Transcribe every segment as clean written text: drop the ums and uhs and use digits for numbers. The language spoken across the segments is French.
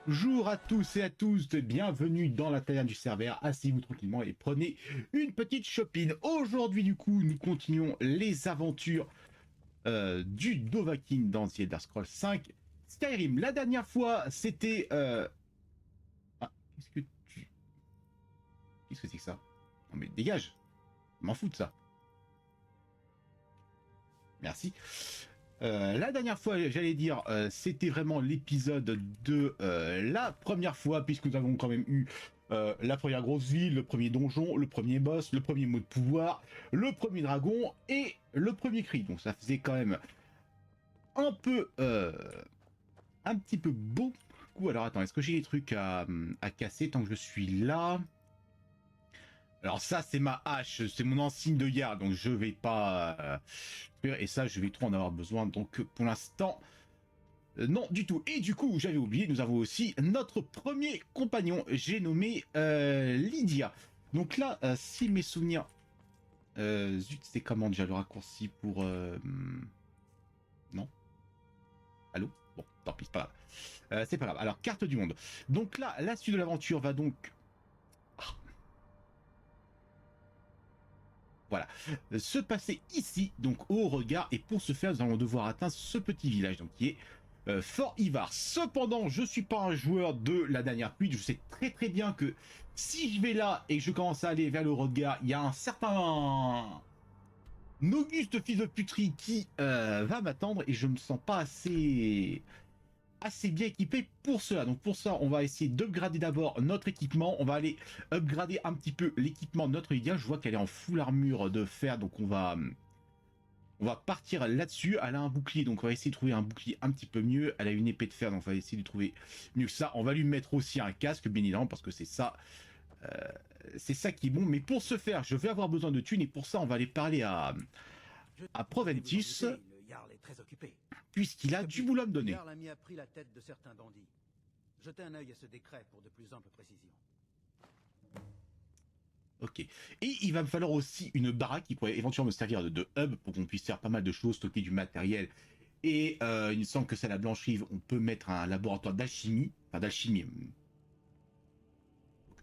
Bonjour à tous et à tous, bienvenue dans la taverne du Cerbère. Asseyez-vous tranquillement et prenez une petite chopine. Aujourd'hui, du coup, nous continuons les aventures du Dovahkiin dans The Elder Scrolls 5 Skyrim. La dernière fois, c'était... Ah, Qu'est-ce que c'est que ça? Non mais dégage, je m'en fous de ça. Merci. La dernière fois, j'allais dire, c'était vraiment l'épisode de la première fois, puisque nous avons quand même eu la première grosse ville, le premier donjon, le premier boss, le premier mot de pouvoir, le premier dragon et le premier cri. Donc ça faisait quand même un peu, un petit peu beaucoup. Alors attends, est-ce que j'ai des trucs à casser tant que je suis là? Alors ça, c'est ma hache, c'est mon insigne de garde, donc je vais pas... et ça, je vais trop en avoir besoin, donc pour l'instant... non, du tout. Et du coup, j'avais oublié, nous avons aussi notre premier compagnon, j'ai nommé Lydia. Donc là, si mes souvenirs... zut, c'est comment déjà le raccourci pour... non? Allô? Bon, tant pis, c'est pas grave. C'est pas grave. Alors, carte du monde. Donc là, la suite de l'aventure va donc... Voilà, se passer ici, donc au regard, et pour ce faire, nous allons devoir atteindre ce petit village, donc qui est Fort Ivar. Cependant, je suis pas un joueur de la dernière pluie, je sais très très bien que si je vais là et que je commence à aller vers le regard, il y a un certain auguste fils de puterie qui va m'attendre et je me sens pas assez bien équipé pour cela. Donc pour ça, on va essayer d'upgrader d'abord notre équipement. On va aller upgrader un petit peu l'équipement de notre Lydia. Je vois qu'elle est en full armure de fer, donc on va partir là-dessus. Elle a un bouclier, donc on va essayer de trouver un bouclier un petit peu mieux. Elle a une épée de fer, donc on va essayer de trouver mieux que ça. On va lui mettre aussi un casque, bien évidemment, parce que c'est ça qui est bon. Mais pour ce faire, je vais avoir besoin de thunes, et pour ça, on va aller parler à Proventus, Le Jarl est très occupé. puisqu'il a du boulot à me Le donner. Jarl a mis à prix la tête de certains bandits. Jetez un œil à ce décret pour de plus amples précisions. Ok. Et il va me falloir aussi une baraque qui pourrait éventuellement me servir de hub pour qu'on puisse faire pas mal de choses, stocker du matériel. Et il me semble que c'est à la Blanche-Rive, on peut mettre un laboratoire d'alchimie. Enfin, d'alchimie. Donc,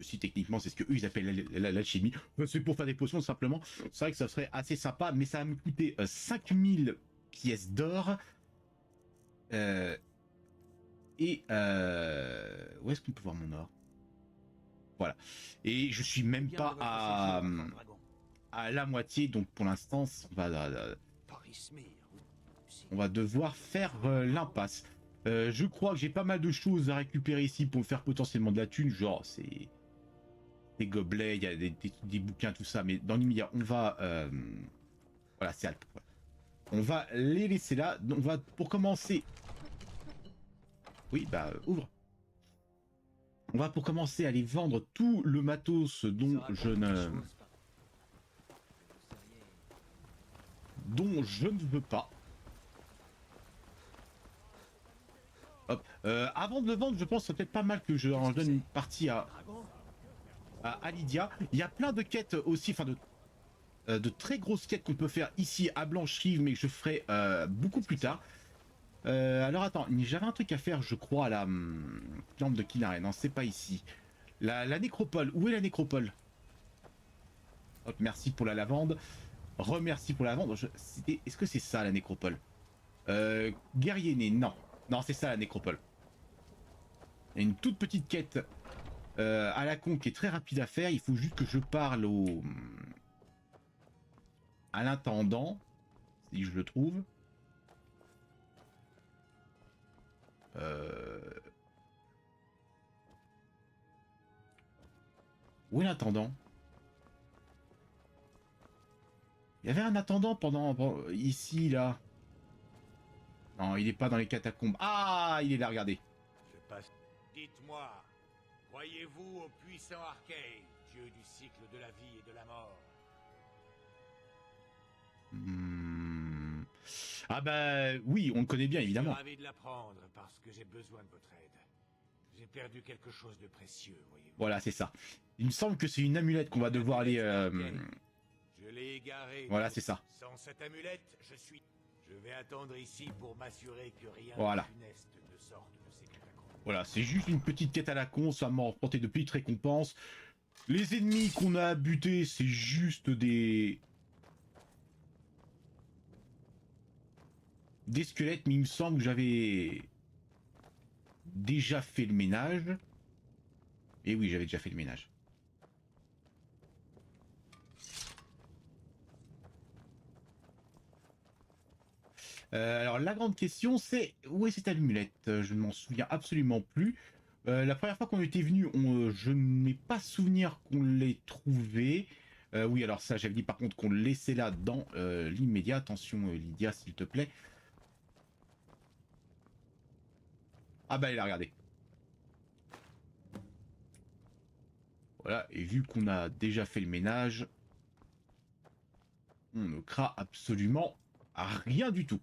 si techniquement, c'est ce que eux ils appellent l'alchimie. C'est pour faire des potions simplement. C'est vrai que ça serait assez sympa, mais ça va me coûter 5000 pièces d'or. Où est-ce qu'on peut voir mon or? Voilà. Et je suis même pas à la moitié, donc pour l'instant, on va devoir faire l'impasse. Je crois que j'ai pas mal de choses à récupérer ici pour me faire potentiellement de la thune, genre c'est des gobelets, il y a des bouquins, tout ça, mais dans l'immédiat, on va... voilà, c'est Alp. On va les laisser là. On va, pour commencer... Oui, bah, ouvre. On va pour commencer aller vendre tout le matos dont je ne veux pas. Hop. Avant de le vendre, je pense que c'est peut-être pas mal que je en donne une partie à Lydia. Il y a plein de quêtes aussi, enfin de très grosses quêtes qu'on peut faire ici à Blanche-Rive, mais que je ferai beaucoup plus tard. Alors attends, j'avais un truc à faire, je crois, à la lampe de Kinare. Non, c'est pas ici. La nécropole. Où est la nécropole? Hop, merci pour la lavande. Remercie pour la lavande. Est-ce que c'est ça la nécropole? Guerrier né, non. Non, c'est ça la nécropole. Il y a une toute petite quête à la con qui est très rapide à faire. Il faut juste que je parle à l'intendant, si je le trouve. Où est l'intendant? Il y avait un attendant ici, là. Non, il est pas dans les catacombes. Ah, il est là, regardez. Je passe. Dites-moi, croyez-vous au puissant Arcade, dieu du cycle de la vie et de la mort? Ah bah oui, on le connaît bien, évidemment. Je suis ravi de l'apprendre parce que j'ai besoin de votre aide. J'ai perdu quelque chose de précieux, voyez-vous. Voilà, c'est ça. Il me semble que c'est une amulette qu'on va devoir aller... Je l'ai égaré. Voilà, c'est ça. Sans cette amulette, je suis... Je vais attendre ici pour m'assurer que rien voilà. de funeste ne sorte de ces catacombes. Voilà, c'est juste une petite quête à la con, ça m'a rapporté de petites récompenses. Les ennemis qu'on a butés, c'est juste des squelettes, mais il me semble que j'avais déjà fait le ménage. Et oui, j'avais déjà fait le ménage. Alors la grande question c'est où est cette amulette? Je ne m'en souviens absolument plus. La première fois qu'on était venu, je n'ai pas souvenir qu'on l'ait trouvé. Oui, alors ça, j'avais dit par contre qu'on le laissait là dans l'immédiat. Attention, Lydia, s'il te plaît. Ah bah, elle a regardé. Voilà, et vu qu'on a déjà fait le ménage, on ne craint absolument à rien du tout.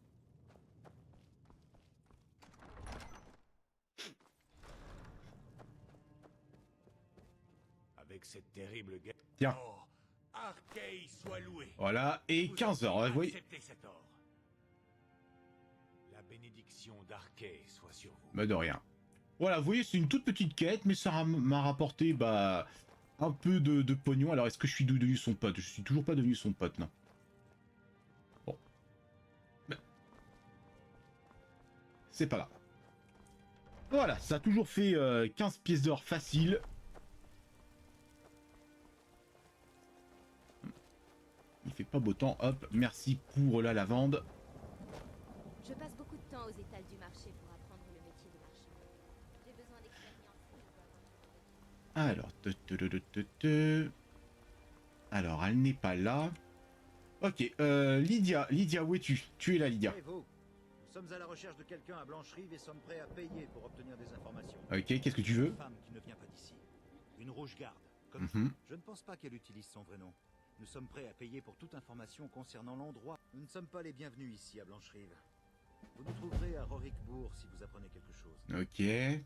Avec cette terrible guerre. Tiens. Oh, Arkay soit loué. Voilà, et 15 heures, vous voyez. Acceptez cet ordre. La bénédiction d'Arkay soit sur vous. Bah de rien. Voilà, vous voyez, c'est une toute petite quête, mais ça m'a rapporté bah un peu de pognon. Alors, est-ce que je suis devenu son pote? Je suis toujours pas devenu son pote, non. Bon. Mais... c'est pas grave. Voilà, ça a toujours fait 15 pièces d'or facile. Il fait pas beau temps, hop, merci pour la lavande. Je passe beaucoup de temps aux étals du marché pour apprendre le métier de marchand. J'ai besoin d'expérience. Alors, alors, elle n'est pas là. Ok, Lydia, où es-tu? Tu es là, Lydia. Et vous? Nous sommes à la recherche de quelqu'un à Blancherive et sommes prêts à payer pour obtenir des informations. Ok, qu'est-ce que tu veux? Une femme qui ne vient pas d'ici. Une rouge garde. Comme Je ne pense pas qu'elle utilise son vrai nom. Nous sommes prêts à payer pour toute information concernant l'endroit. Nous ne sommes pas les bienvenus ici à Blancherive. Vous nous trouverez à Rorikbourg si vous apprenez quelque chose. Ok. Et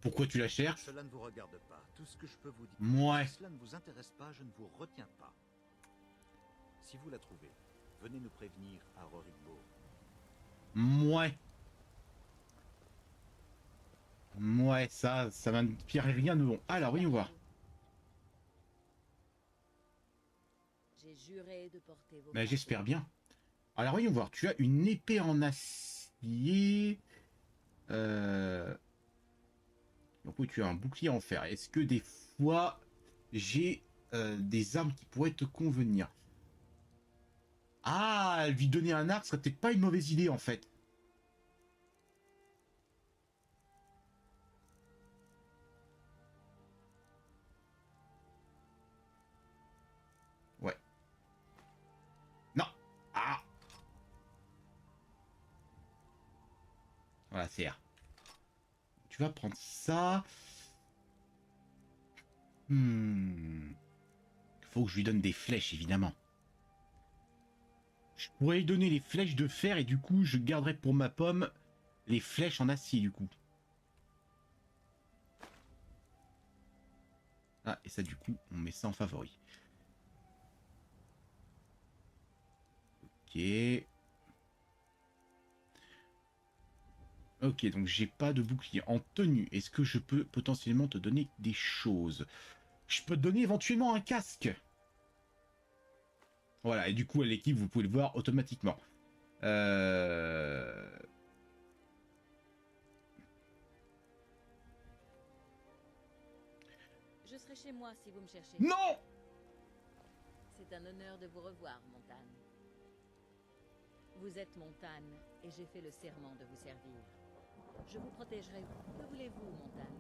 pourquoi tu la cherches? Cela ne vous regarde pas. Tout ce que je peux vous dire. Mouais. Si cela ne vous intéresse pas, je ne vous retiens pas. Si vous la trouvez, venez nous prévenir à Rorikbourg. Mouais. Mouais, ça m'inspire rien de bon. Alors, voyons voir. J'ai juré de porter vos... Bah, j'espère bien. Alors, voyons voir. Tu as une épée en acier. Donc, oui, tu as un bouclier en fer. Est-ce que des fois, j'ai des armes qui pourraient te convenir? Ah, lui donner un arc serait peut-être pas une mauvaise idée, en fait. Ouais. Non. Ah. Voilà, c'est R. Tu vas prendre ça. Faut que je lui donne des flèches, évidemment. Je pourrais lui donner les flèches de fer et du coup, je garderai pour ma pomme les flèches en acier, du coup. Ah, et ça, du coup, on met ça en favori. Ok. Ok, donc j'ai pas de bouclier. En tenue, est-ce que je peux potentiellement te donner des choses? Je peux te donner éventuellement un casque. Voilà, et du coup, à l'équipe, vous pouvez le voir automatiquement. Je serai chez moi si vous me cherchez. Non! C'est un honneur de vous revoir, Montane. Vous êtes Montane, et j'ai fait le serment de vous servir. Je vous protégerai. Que voulez-vous, Montane?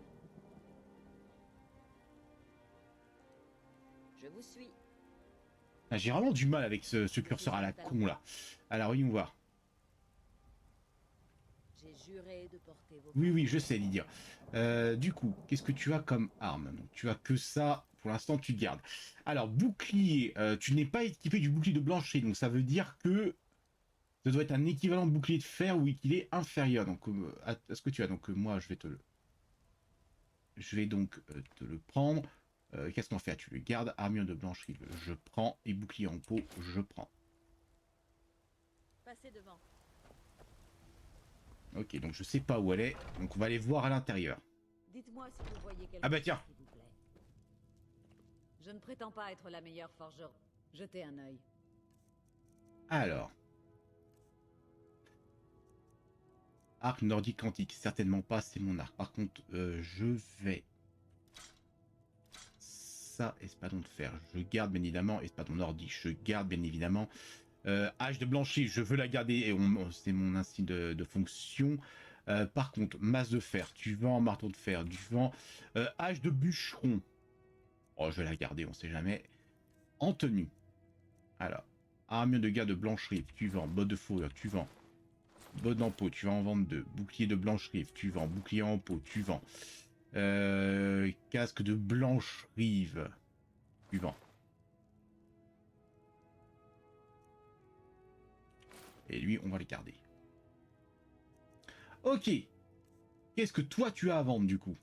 Je vous suis. Ah, j'ai vraiment du mal avec ce curseur à la con, là. Alors, voyons voir. J'ai juré de porter vos... Oui, je sais, Lydia. Du coup, qu'est-ce que tu as comme arme? Donc, tu as que ça. Pour l'instant, tu gardes. Alors, bouclier. Tu n'es pas équipé du bouclier de Blanchet. Donc, ça veut dire que ça doit être un équivalent de bouclier de fer ou qu'il est inférieur. Donc, à ce que tu as. Donc, moi, je vais donc te le prendre. Qu'est-ce qu'on fait? Tu le gardes. Armure de Blancherie, je prends. Et bouclier en peau, je prends. Passez devant. Ok, donc je sais pas où elle est, donc on va aller voir à l'intérieur. Dites-moi si vous voyez quelque Ah bah chose, tiens. s'il vous plaît. Je ne prétends pas être la meilleure forgeron. Jetez un œil. Alors. Arc nordique antique, certainement pas, c'est mon arc. Par contre, je vais... Ça, espadon de fer, je garde bien évidemment. Espadon nordique, je garde bien évidemment. Hache de blanchir, je veux la garder, et c'est mon insigne de fonction. Par contre, masse de fer, tu vends. Marteau de fer, du vent. Hache de bûcheron. Oh, je vais la garder, on sait jamais. En tenue. Alors, armure de gars de blancherie, tu vends. Botte de fourrure, tu vends. Botte en peau, tu vas en vendre 2. Bouclier de blanche-rive, tu vends. Bouclier en peau, tu vends. Casque de blanche-rive, tu vends. Et lui, on va le garder. Ok. Qu'est-ce que toi, tu as à vendre, du coup?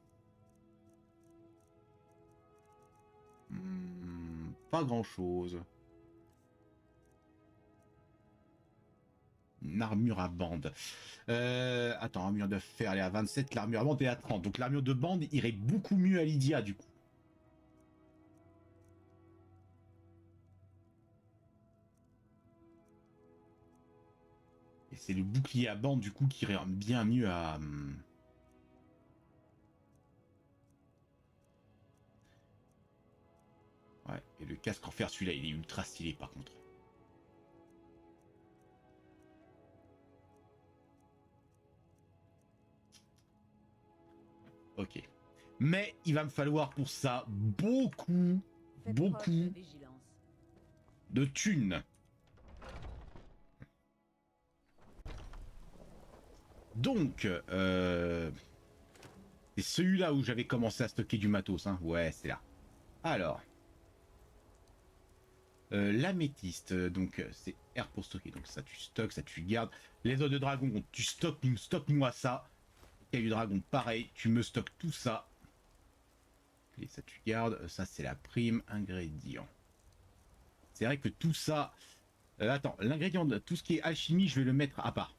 Pas grand-chose. Une armure à bande. Attends, armure de fer, elle est à 27, l'armure à bande est à 30. Donc l'armure de bande irait beaucoup mieux à Lydia, du coup. Et c'est le bouclier à bande, du coup, qui irait bien mieux à... Ouais, et le casque en fer, celui-là, il est ultra stylé, par contre. Ok. Mais il va me falloir pour ça beaucoup de thunes. Donc, c'est celui-là où j'avais commencé à stocker du matos, hein. Ouais, c'est là. Alors, l'améthyste, donc c'est R pour stocker, donc ça tu stockes, ça tu gardes. Les os de dragon, tu stocke-moi ça. Caillou dragon, pareil, tu me stockes tout ça. Et ça tu gardes, ça c'est la prime ingrédient. C'est vrai que tout ça... attends, l'ingrédient, tout ce qui est alchimie, je vais le mettre à part.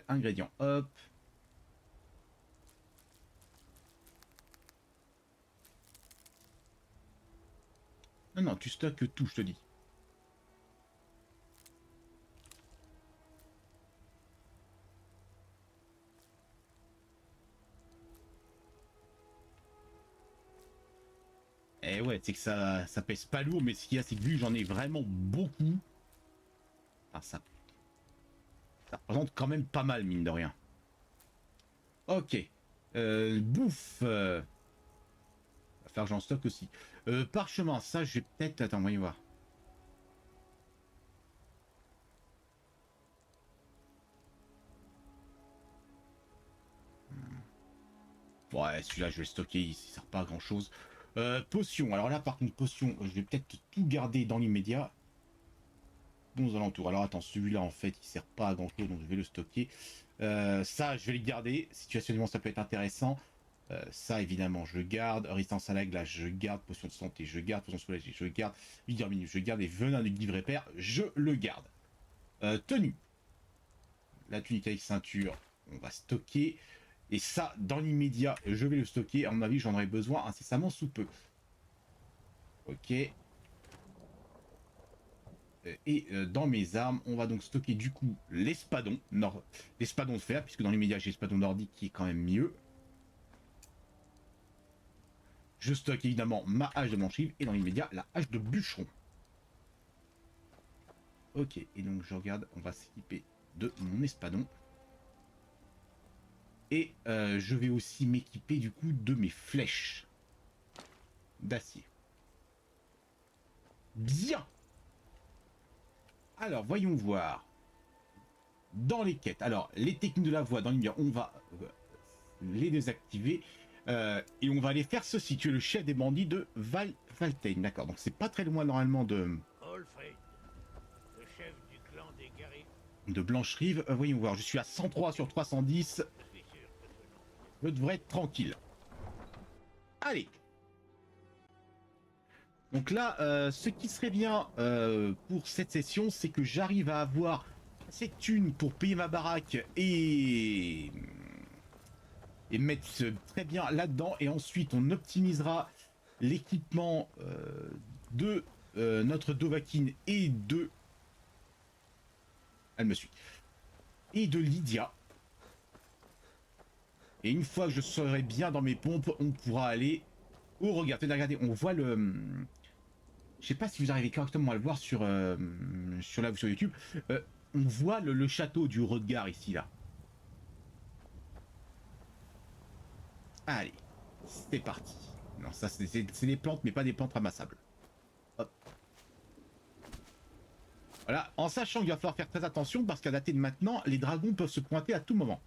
Ingrédient, hop. Non, non, tu stockes tout, je te dis. Et ouais, c'est que ça pèse pas lourd, mais ce qu'il y a, c'est que vu que j'en ai vraiment beaucoup, enfin, ça représente quand même pas mal, mine de rien. Ok. Bouffe. Va faire que j'en stocke aussi. Parchemin, ça, je vais peut-être... Attends, voyons voir. Ouais, celui-là, je vais le stocker, il sert pas à grand-chose. Potion. Alors là, par contre, potion, je vais peut-être tout garder dans l'immédiat. Bons alentours. Alors attends, celui-là, en fait, il sert pas à grand-chose, donc je vais le stocker. Ça, je vais le garder. Situationnellement, ça peut être intéressant. Ça, évidemment, je garde. Résistance à la glace, je garde. Potion de santé, je garde. Potion soulagée, je garde. Vigueur minime, je garde. Et venin de livre père, je le garde. Tenue. La tunique avec ceinture, on va stocker. Et ça, dans l'immédiat, je vais le stocker. À mon avis, j'en aurai besoin incessamment sous peu. Ok. Et dans mes armes, on va donc stocker du coup l'espadon. L'espadon de fer, puisque dans l'immédiat, j'ai l'espadon nordique qui est quand même mieux. Je stocke évidemment ma hache de blanchive et dans l'immédiat, la hache de bûcheron. Ok, et donc je regarde, on va s'équiper de mon espadon. Et je vais aussi m'équiper du coup de mes flèches d'acier. Bien. Alors, voyons voir. Dans les quêtes, alors, les techniques de la voix, dans l'immédiat, on va les désactiver. Et on va aller faire ceci. Tu es le chef des bandits de Valtheim. D'accord, donc c'est pas très loin normalement de... Olfred, le chef du clan des guerriers. De Blanche-Rive. Voyons voir, je suis à 103 sur 310. Je suis sûr que ce nom. Je devrais être tranquille. Allez. Donc là, ce qui serait bien pour cette session, c'est que j'arrive à avoir assez de thunes pour payer ma baraque et mettre très bien là-dedans. Et ensuite, on optimisera l'équipement de notre Dovahkiin et de... Elle me suit. Et de Lydia. Et une fois que je serai bien dans mes pompes, on pourra aller... Oh, regardez, on voit le... Je sais pas si vous arrivez correctement à le voir sur YouTube. On voit le château du Rodgar ici, là. Allez, c'est parti. Non, ça, c'est des plantes, mais pas des plantes ramassables. Hop. Voilà, en sachant qu'il va falloir faire très attention, parce qu'à dater de maintenant, les dragons peuvent se pointer à tout moment.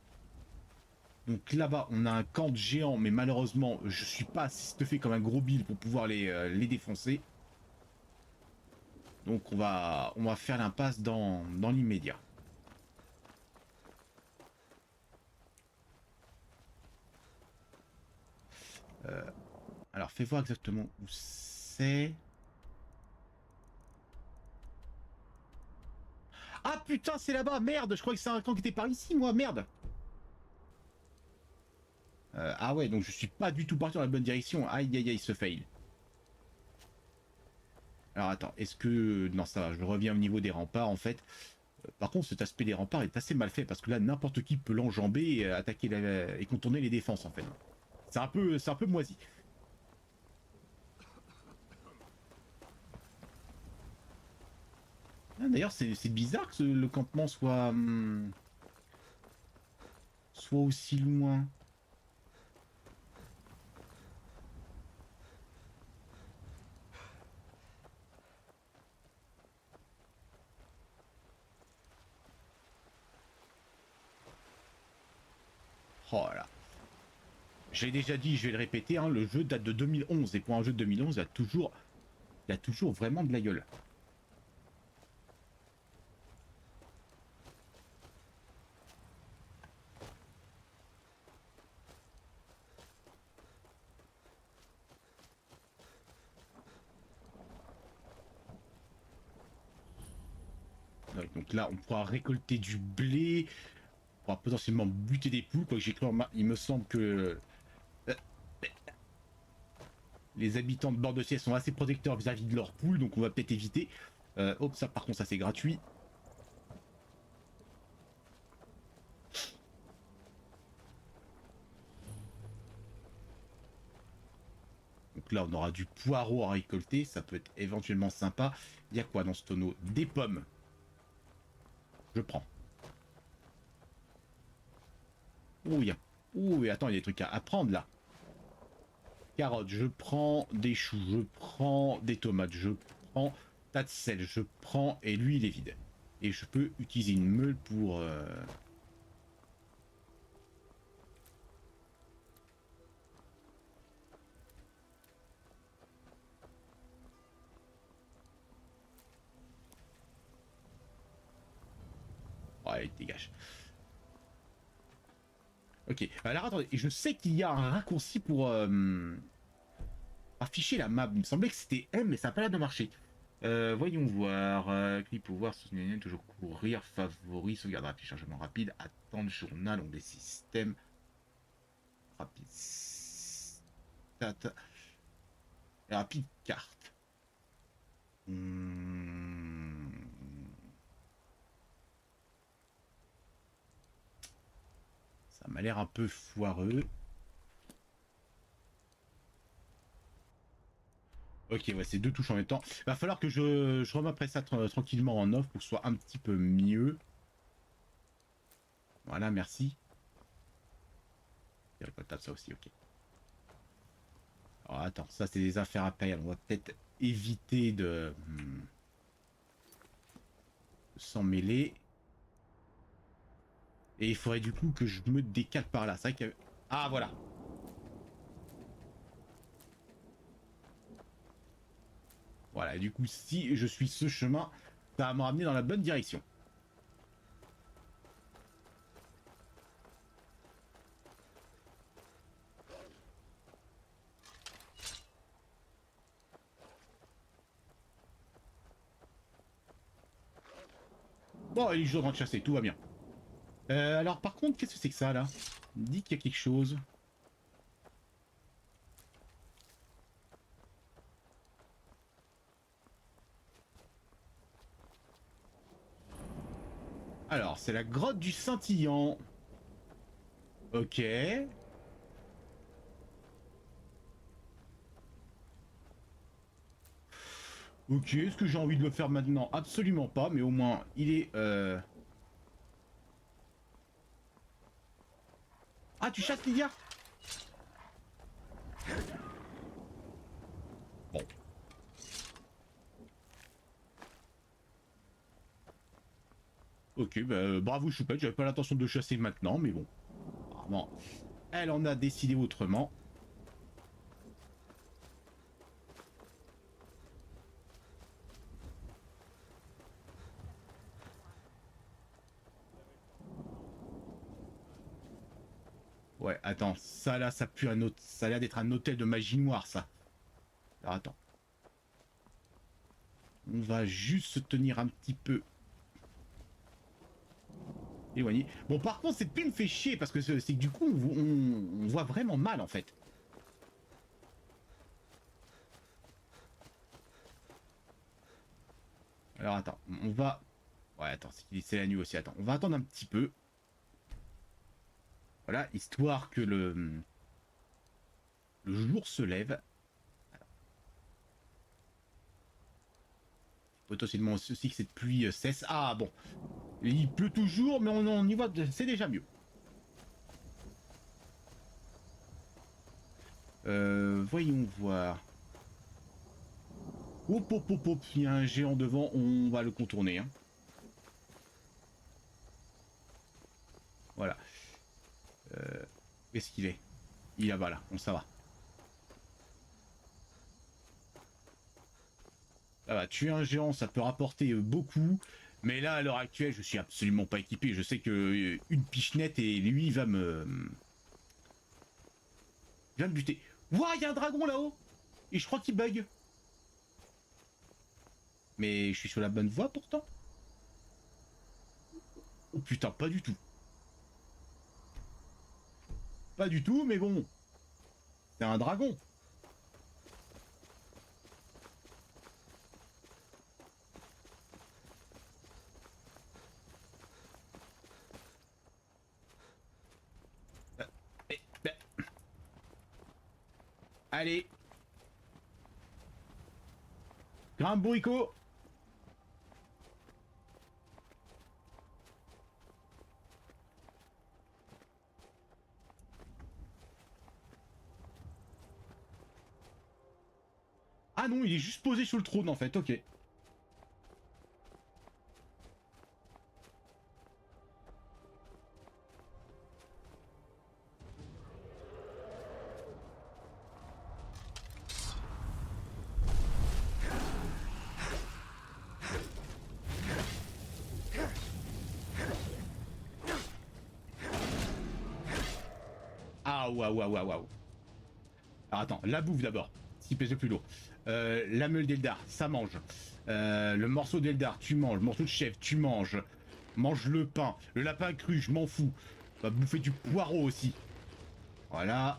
Donc là-bas, on a un camp de géants, mais malheureusement, je suis pas assez stuffé comme un gros bill pour pouvoir les défoncer. Donc on va faire l'impasse dans l'immédiat. Alors fais voir exactement où c'est. Ah putain, c'est là-bas, merde, je croyais que c'est un camp qui était par ici, moi, merde. Ah ouais, donc je suis pas du tout parti dans la bonne direction. Aïe aïe aïe, ce fail. Alors attends, est-ce que... Non, ça va, je reviens au niveau des remparts, en fait. Par contre, cet aspect des remparts est assez mal fait, parce que là, n'importe qui peut l'enjamber et attaquer et contourner les défenses, en fait. C'est un peu moisi. Ah, d'ailleurs, c'est bizarre que le campement soit aussi loin. Oh là. J'ai déjà dit, je vais le répéter, hein, le jeu date de 2011 et pour un jeu de 2011, il a toujours vraiment de la gueule. Ouais, donc là, on pourra récolter du blé, on pourra potentiellement buter des poules, quoi que j'ai cru, il me semble que les habitants de bord de siège sont assez protecteurs vis-à-vis de leurs poules, donc on va peut-être éviter. Hop, ça par contre, ça c'est gratuit. Donc là, on aura du poireau à récolter, ça peut être éventuellement sympa. Il y a quoi dans ce tonneau? Des pommes. Je prends. Oh, il y a... Oh, et attends, il y a des trucs à prendre là. Carottes, je prends des choux, je prends des tomates, je prends tas de sel, je prends... Et lui, il est vide. Et je peux utiliser une meule pour... Ouais, dégage. Ok, alors attendez, je sais qu'il y a un raccourci pour afficher la map. Il me semblait que c'était M, mais ça n'a pas l'air de marcher. Voyons voir. Clip pouvoir, soutenir, toujours courir, favori, sauvegarde rapide, chargement rapide, attente, journal, onglet système. Rapide. Stat. Rapide carte. Ça m'a l'air un peu foireux. Ok, ouais, c'est deux touches en même temps. Va falloir que je remets ça tranquillement en off pour que ce soit un petit peu mieux. Voilà, merci. Il récoltable ça aussi, ok. Alors attends, ça c'est des affaires à payer. On va peut-être éviter de s'en mêler. Et il faudrait du coup que je me décale par là. C'est vrai que... Ah voilà. Voilà, du coup, si je suis ce chemin, ça va me ramener dans la bonne direction. Bon, il est juste en train de chasser, tout va bien. Alors par contre, qu'est-ce que c'est que ça là? Il dit qu'il y a quelque chose. Alors, c'est la grotte du scintillant. Ok. Ok, est-ce que j'ai envie de le faire maintenant? Absolument pas, mais au moins, il est... Ah, tu chasses Lydia? Bon. Ok, bah, bravo Choupette, j'avais pas l'intention de chasser maintenant, mais bon. Apparemment, elle en a décidé autrement. Ouais, attends, ça là, ça pue un autre... Ça a l'air d'être un hôtel de magie noire, ça. Alors attends. On va juste se tenir un petit peu éloigné. Bon, par contre, cette pluie me fait chier parce que c'est que du coup, on voit vraiment mal en fait. Alors attends, on va... Ouais, attends, c'est la nuit aussi. Attends, on va attendre un petit peu. Voilà, histoire que le jour se lève. Potentiellement aussi que cette pluie cesse. Ah bon, il pleut toujours, mais on y voit, c'est déjà mieux. Voyons voir. Hop, hop, hop, hop, il y a un géant devant, on va le contourner. Hein. Voilà. Où est-ce qu'il est? Il est là-bas, là, on ça va. Ça va, tuer un géant, ça peut rapporter beaucoup. Mais là, à l'heure actuelle, je suis absolument pas équipé. Je sais que une pichenette et lui, il va me buter. Ouah, il y a un dragon là-haut! Et je crois qu'il bug. Mais je suis sur la bonne voie pourtant. Oh putain, pas du tout. Pas du tout, mais bon. C'est un dragon. Ben. Allez. Grimpe bourricot. Ah non, il est juste posé sur le trône en fait, ok. Ah waouh waouh waouh waouh. Alors attends, la bouffe d'abord, si pèse le plus lourd. La meule d'Eldar, ça mange. Le morceau d'Eldar, tu manges. Le morceau de chef, tu manges. Mange le pain. Le lapin cru, je m'en fous. Va bouffer du poireau aussi. Voilà.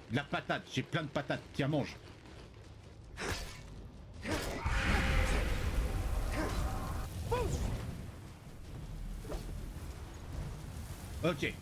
De la patate, j'ai plein de patates. Tiens, mange. Ok.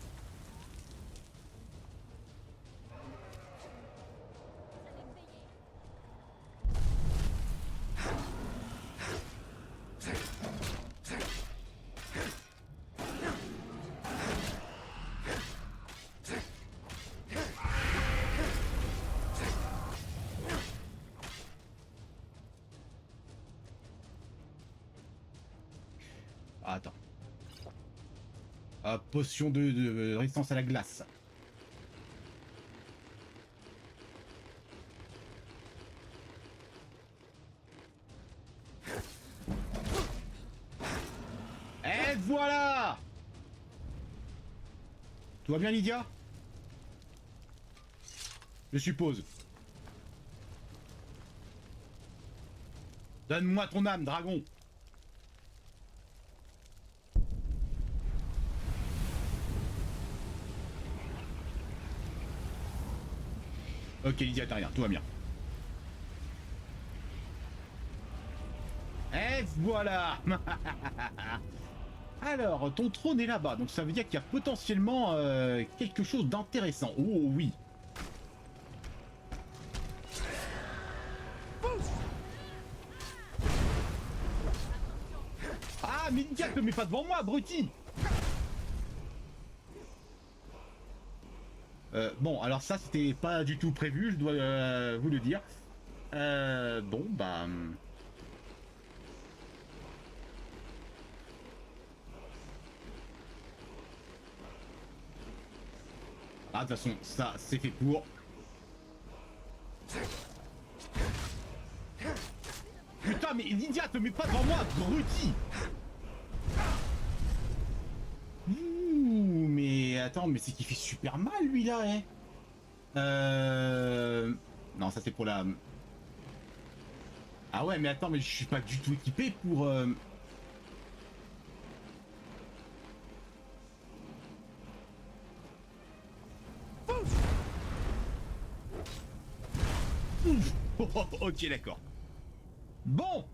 Attends. Potion de résistance à la glace. Et voilà! Tout va bien, Lydia? Je suppose. Donne-moi ton âme, dragon. Ok, Lydia, t'as rien, tout va bien. Et voilà. Alors, ton trône est là-bas, donc ça veut dire qu'il y a potentiellement quelque chose d'intéressant. Oh oui. Ah, mais Lydia, te mets pas devant moi, abruti. Bon, alors ça, c'était pas du tout prévu, je dois vous le dire. Bon, bah... Ah, de toute façon, ça, c'est fait pour. Putain, mais Lydia, te mets pas devant moi, abruti. Ouh, mais attends, mais c'est qu'il fait super mal, lui, là, hein. Non, ça, c'est pour la... Ah ouais, mais attends, mais je suis pas du tout équipé pour... Ok, d'accord. Bon.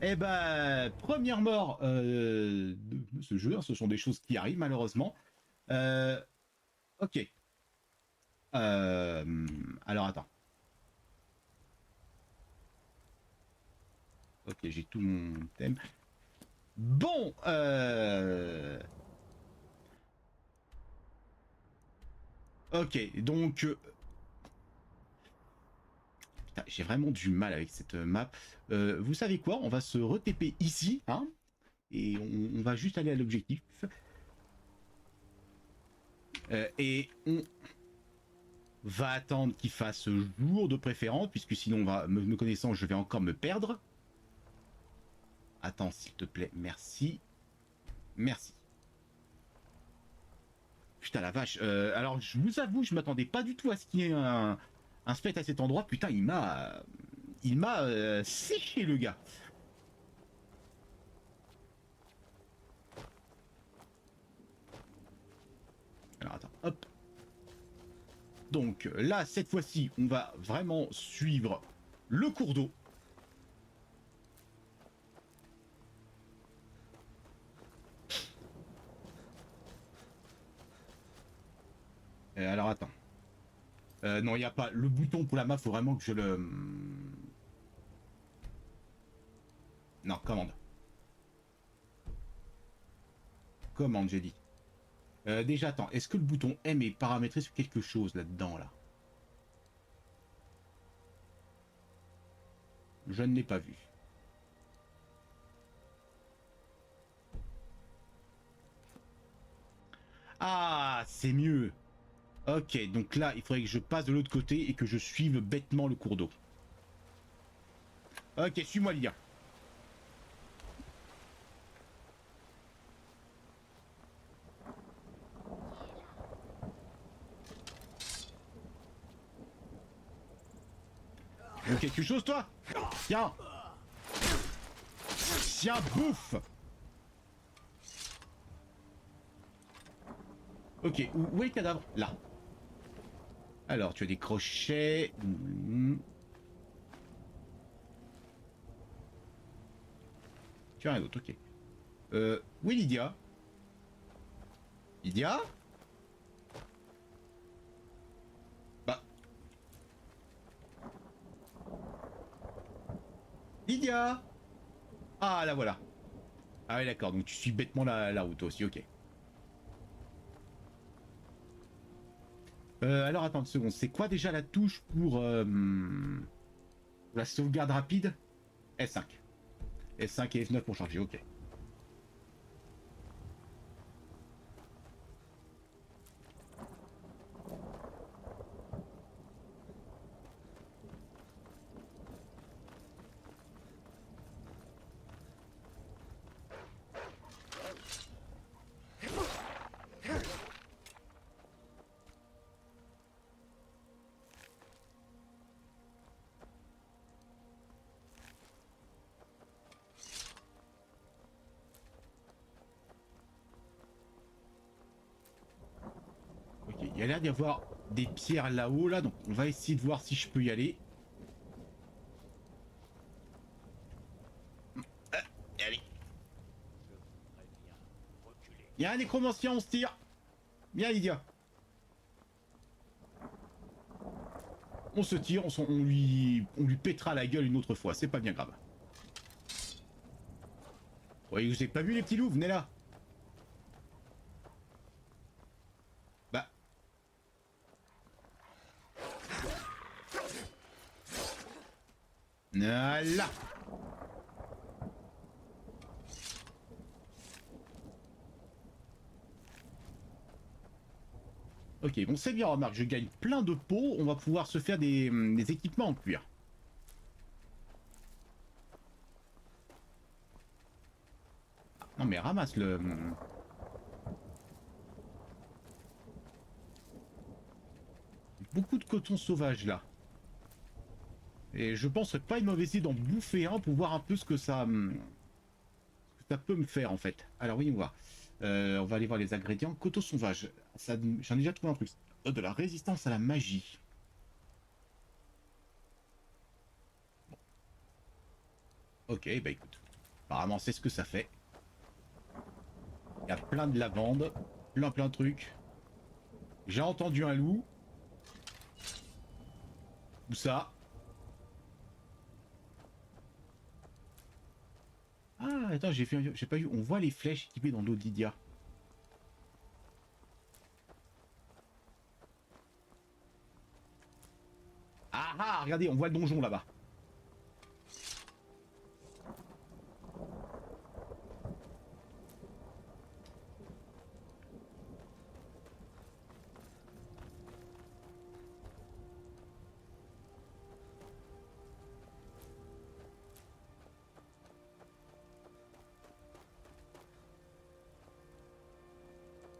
Eh ben, première mort de ce jeu. Ce sont des choses qui arrivent, malheureusement. Ok. Alors, attends. Ok, j'ai tout mon thème. Bon, ok, donc... Putain, j'ai vraiment du mal avec cette map. Vous savez quoi? On va se re-TP ici, hein? Et on va juste aller à l'objectif. Et on va attendre qu'il fasse jour de préférence, puisque sinon, on va, me connaissant, je vais encore me perdre. Attends, s'il te plaît, merci. Merci. Putain, la vache. Alors, je vous avoue, je m'attendais pas du tout à ce qu'il y ait un spectre à cet endroit. Putain, il m'a séché, le gars. Alors, attends, hop. Donc, là, cette fois-ci, on va vraiment suivre le cours d'eau. Alors, attends. Non, il n'y a pas... Le bouton pour la map, faut vraiment que je le... Non, commande. Commande, j'ai dit. Déjà, attends. Est-ce que le bouton M est paramétré sur quelque chose là-dedans, là? Je ne l'ai pas vu. Ah, c'est mieux. Ok, donc là, il faudrait que je passe de l'autre côté et que je suive bêtement le cours d'eau. Ok, suis-moi, Lydia. Donc quelque chose, toi? Tiens. Tiens, bouffe. Ok, où est le cadavre? Là. Alors, tu as des crochets. Tu as rien d'autre, ok. Où est Lydia? Lydia? Bah. Lydia? Ah, la voilà. Ah oui, d'accord, donc tu suis bêtement la route aussi, ok. Alors, attends une seconde, c'est quoi déjà la touche pour la sauvegarde rapide? S5. S5 et F9 pour charger, ok. Ok, il y a l'air d'y avoir des pierres là-haut, là. Donc, on va essayer de voir si je peux y aller. Allez. Il y a un nécromancien, on se tire. Bien, Lydia. On se tire, on lui pètera la gueule une autre fois. C'est pas bien grave. Ouais, vous avez pas vu les petits loups? Venez là. Bah. Voilà. Ok, bon c'est bien, remarque, je gagne plein de pots, on va pouvoir se faire des équipements en cuir. Non mais ramasse le... Beaucoup de coton sauvage là. Et je pense que pas une mauvaise idée d'en bouffer un pour voir un peu ce que ça peut me faire en fait. Alors oui, on va voir. On va aller voir les ingrédients. Coton sauvage. J'en ai déjà trouvé un truc. De la résistance à la magie. Bon. Ok, bah écoute. Apparemment, c'est ce que ça fait. Il y a plein de lavande. Plein de trucs. J'ai entendu un loup. Où ça? Ah, attends, j'ai pas vu. On voit les flèches équipées dans l'eau d'Idia. Ah ah, regardez, on voit le donjon là-bas.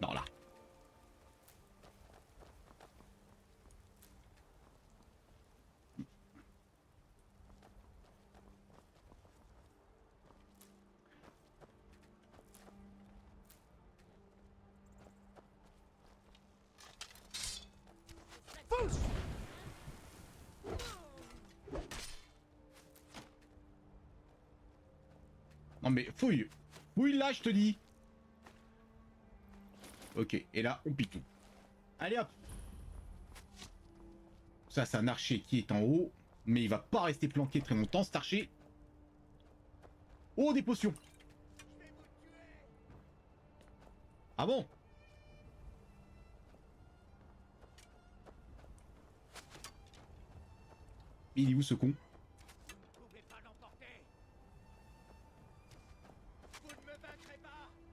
Non, là. Non mais fouille. Fouille là, je te dis. Ok, et là, on pique tout. Allez hop. Ça, c'est un archer qui est en haut. Mais il va pas rester planqué très longtemps, cet archer. Oh, des potions. Ah bon? Il est où ce con?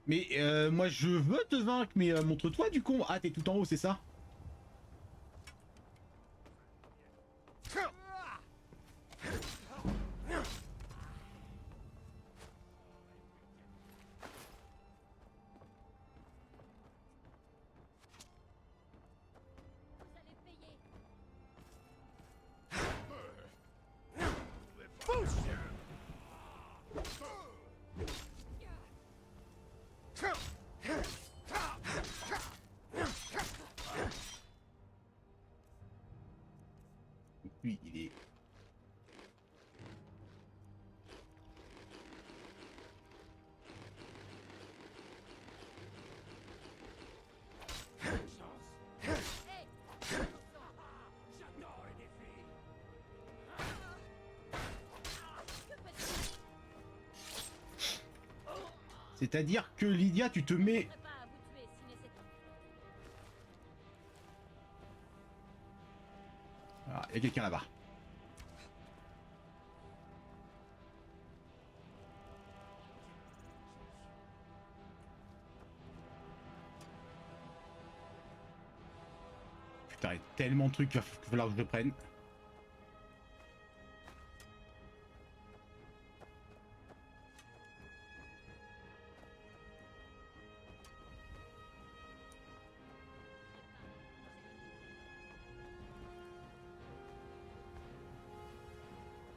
Mais moi je veux te vaincre, mais montre-toi du con. Ah, t'es tout en haut, c'est ça? Vous allez payer. Lui, il est... C'est-à-dire que Lydia, tu te mets... Je serai pas à vous tuer si nécessaire. Ah, il y a quelqu'un là-bas. Putain, il y a tellement de trucs qu'il va falloir que je le prenne.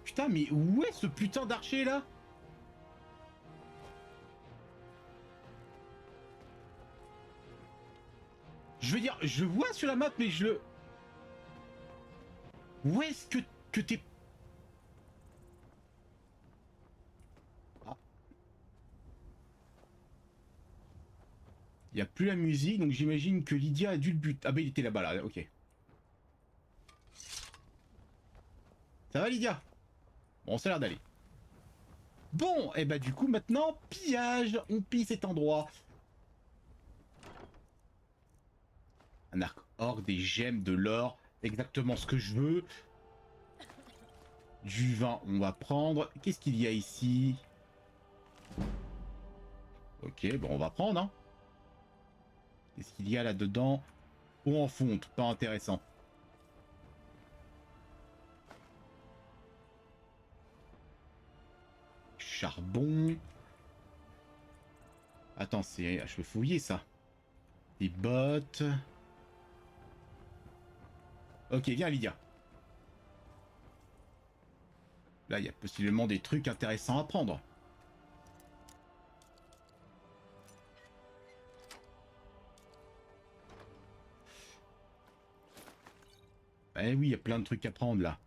Putain, mais où est ce putain d'archer là? Je veux dire, je vois sur la map, mais je le... Où est-ce que t'es... Ah. Il n'y a plus la musique, donc j'imagine que Lydia a dû le but. Ah bah il était là-bas, là, ok. Ça va Lydia? Bon, ça a l'air d'aller. Bon, et bah du coup maintenant, pillage, on pille cet endroit. Un arc or, des gemmes, de l'or, exactement ce que je veux. Du vin, on va prendre. Qu'est-ce qu'il y a ici? Ok, bon, on va prendre, hein. Qu'est-ce qu'il y a là-dedans? Eau en fonte, pas intéressant. Charbon. Attends, c'est... Je peux fouiller ça. Des bottes. Ok, viens Lydia. Là, il y a possiblement des trucs intéressants à prendre. Eh oui, il y a plein de trucs à prendre là.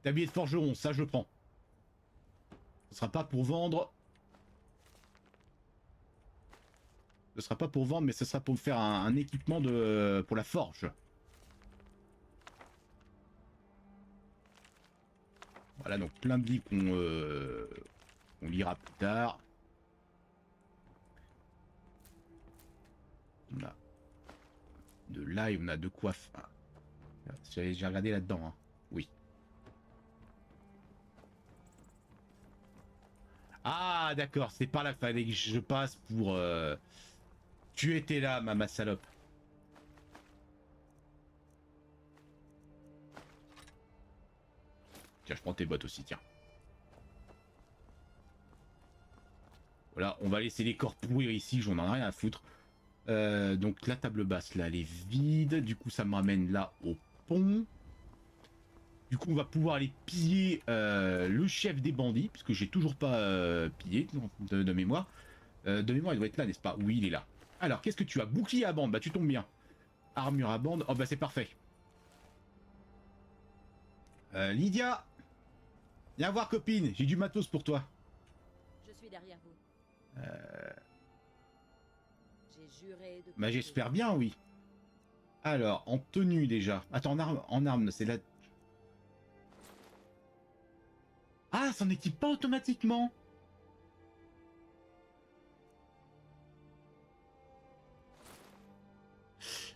Tablier de forgeron, ça je prends. Ce sera pas pour vendre. Ce sera pas pour vendre, mais ce sera pour faire un équipement de pour la forge. Voilà, donc plein de livres qu'on lira plus tard. On a de là et on a de quoi faire. J'ai regardé là-dedans, hein. Oui. Ah d'accord, c'est par là qu'il fallait que je passe pour... Tu étais là, ma salope. Tiens, je prends tes bottes aussi, tiens. Voilà, on va laisser les corps pourrir ici, j'en ai rien à foutre. Donc la table basse, là, elle est vide. Du coup, ça me ramène là au pont. Du coup, on va pouvoir aller piller le chef des bandits, puisque j'ai toujours pas pillé de mémoire. De mémoire, il doit être là, n'est-ce pas? Oui, il est là. Alors, qu'est-ce que tu as? Bouclier à bande, bah tu tombes bien. Armure à bande, oh bah c'est parfait. Lydia, viens voir copine, j'ai du matos pour toi. Je suis derrière vous. J'ai juré de... Bah j'espère bien, oui. Alors, en tenue déjà. Attends, en arme, c'est la... Ah, ça n'équipe pas automatiquement.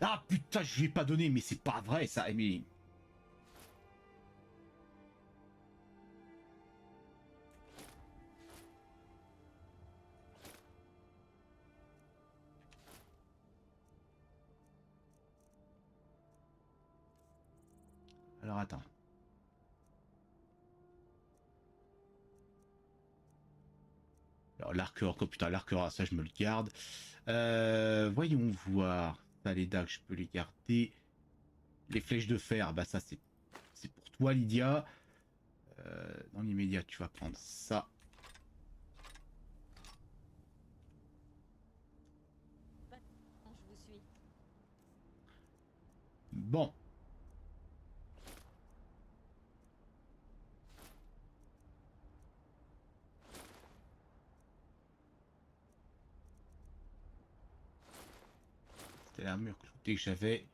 Ah putain, je lui ai pas donné, mais c'est pas vrai ça, mais... Alors attends. Alors l'arqueur, oh putain, l'arqueur, ça je me le garde. Voyons voir. Ça, les dagues, je peux les garder. Les flèches de fer, bah ça c'est pour toi Lydia. Dans l'immédiat, tu vas prendre ça. Je vous suis. Bon. C'était l'armure que j'avais.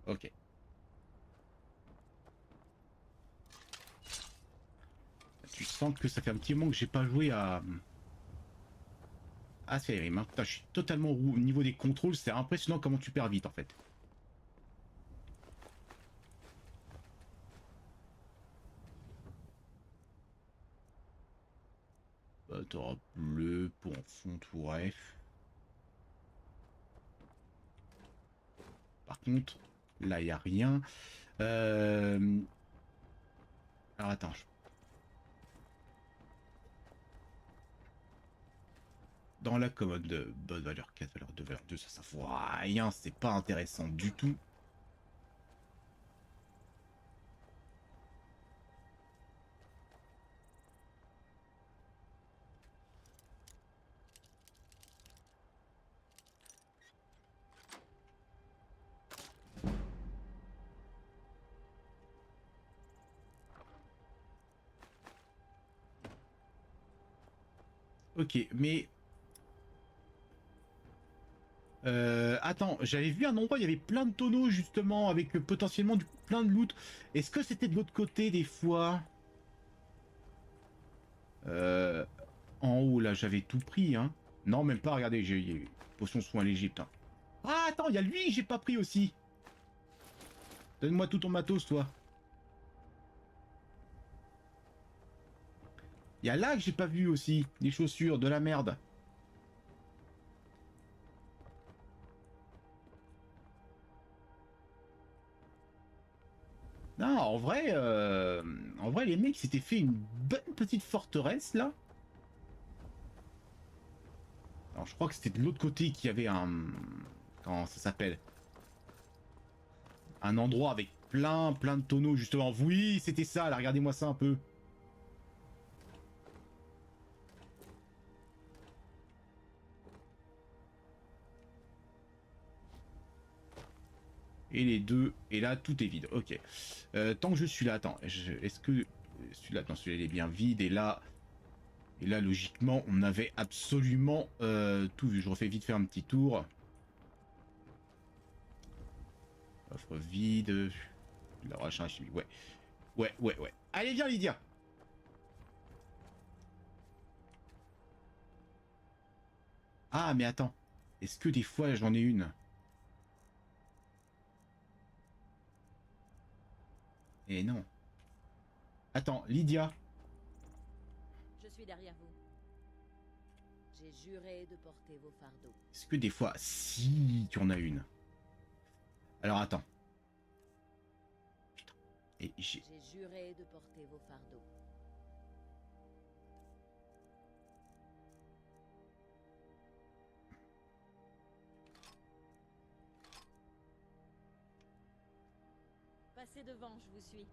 Ok. Tu sens que ça fait un petit moment que j'ai pas joué à Skyrim. Hein. Putain, je suis totalement au niveau des contrôles. C'est impressionnant comment tu perds vite en fait. T'auras bleu, pour en fond, tout bref. Par contre, là, il n'y a rien. Alors, attends. Dans la commode de bonne valeur 4, valeur 2, valeur 2, ça vaut rien. C'est pas intéressant du tout. Ok, mais... attends, j'avais vu un endroit, il y avait plein de tonneaux justement, avec potentiellement du coup, plein de loot. Est-ce que c'était de l'autre côté des fois? En haut là, j'avais tout pris, hein. Non, même pas, regardez, j'ai potion soin léger, putain. Ah, attends, il y a lui, j'ai pas pris aussi. Donne-moi tout ton matos, toi. Il y a là que j'ai pas vu aussi, des chaussures, de la merde. Non, en vrai, les mecs s'étaient fait une bonne petite forteresse là. Alors, je crois que c'était de l'autre côté qu'il y avait un, comment ça s'appelle? Un endroit avec plein de tonneaux justement. Oui, c'était ça. Là, regardez-moi ça un peu. Et les deux, et là tout est vide, ok. Tant que je suis là, attends, est-ce que celui-là, non, celui-là il est bien vide, et là logiquement on avait absolument tout vu. Je refais vite faire un petit tour. Offre vide, la rachat chimie, ouais. Allez viens Lydia. Ah mais attends, est-ce que des fois j'en ai une? Eh non. Attends, Lydia. Je suis derrière vous. J'ai juré de porter vos fardeaux. Est-ce que des fois... Si, tu en as une. Alors attends. Putain. Et j'ai... J'ai juré de porter vos fardeaux. Passez devant, je vous suis.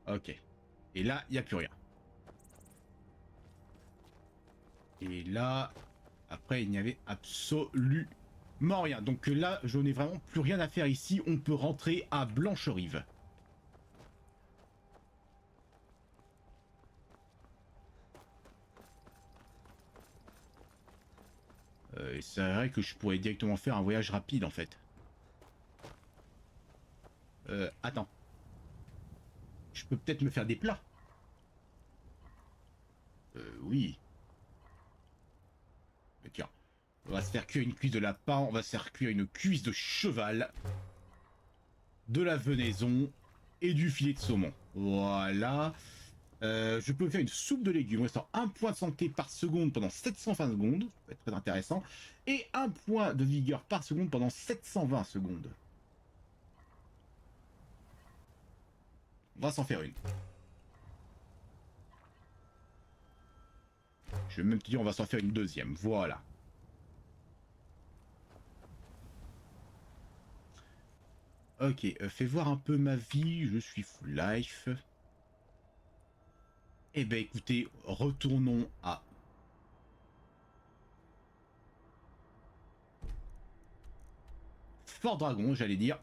Ok. Et là, il n'y a plus rien. Et là... Après, il n'y avait absolument rien. Donc là, je n'ai vraiment plus rien à faire ici. On peut rentrer à Blancherive. C'est vrai que je pourrais directement faire un voyage rapide, en fait. Attends. Je peux peut-être me faire des plats. Oui. Tiens. On va se faire cuire une cuisse de lapin. On va se faire cuire une cuisse de cheval. De la venaison. Et du filet de saumon. Voilà. Je peux faire une soupe de légumes restant 1 point de santé par seconde pendant 720 secondes. Ça peut être très intéressant. Et 1 point de vigueur par seconde pendant 720 secondes. On va s'en faire une. Je vais même te dire, on va s'en faire une deuxième. Voilà. Ok, fais voir un peu ma vie. Je suis full life. Eh ben écoutez, retournons à... Fort Dragon, j'allais dire.